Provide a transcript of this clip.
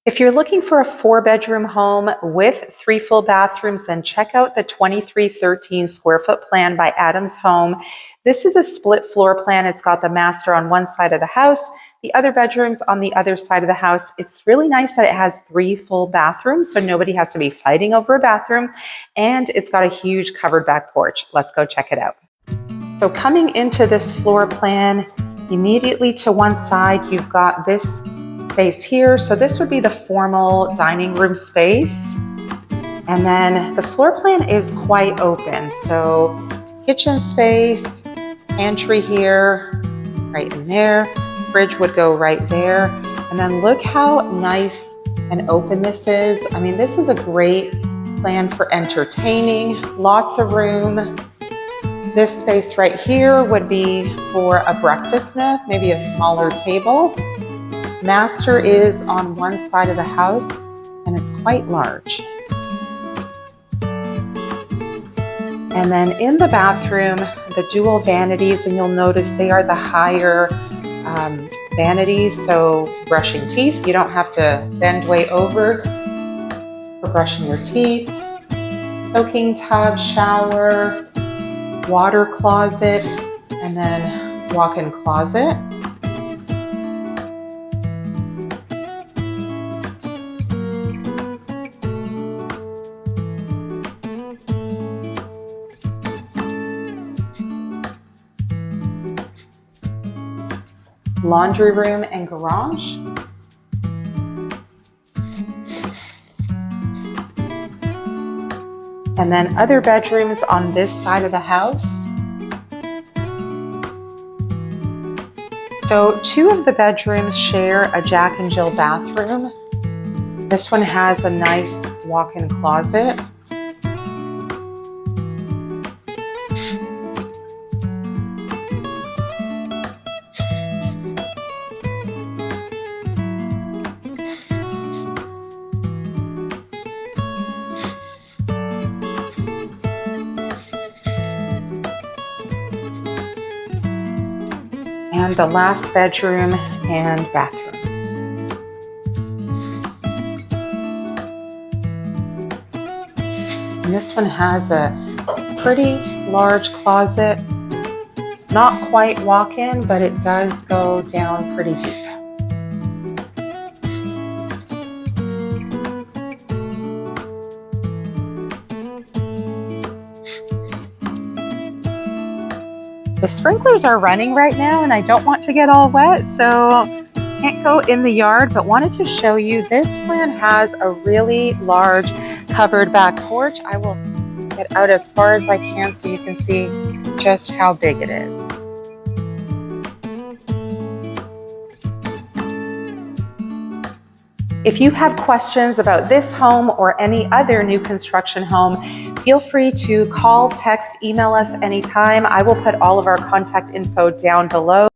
If you're looking for a 4-bedroom home with 3 full bathrooms, then check out the 2313 square foot plan by Adams Home. This is a split floor plan. It's got the master on one side of the house, the other bedrooms on the other side of the house. It's really nice that it has 3 full bathrooms, so nobody has to be fighting over a bathroom. And it's got a huge covered back porch. Let's go check it out. So coming into this floor plan, immediately to one side, you've got this space here. So this would be the formal dining room space. And then the floor plan is quite open. So kitchen space, pantry here, right in there. Fridge would go right there. And then look how nice and open this is. I mean, this is a great plan for entertaining, lots of room. This space right here would be for a breakfast nook, maybe a smaller table. Master is on one side of the house and it's quite large. And then in the bathroom, the dual vanities, and you'll notice they are the higher vanities. So brushing teeth, you don't have to bend way over for brushing your teeth. Soaking tub, shower, water closet, and then walk-in closet. Laundry room and garage. And then other bedrooms on this side of the house. So 2 of the bedrooms share a Jack and Jill bathroom. This one has a nice walk-in closet. And the last bedroom and bathroom. And this one has a pretty large closet. Not quite walk-in, but it does go down pretty deep. The sprinklers are running right now and I don't want to get all wet, so can't go in the yard, but wanted to show you this plan has a really large covered back porch. I will get out as far as I can so you can see just how big it is. If you have questions about this home or any other new construction home, feel free to call, text, email us anytime. I will put all of our contact info down below.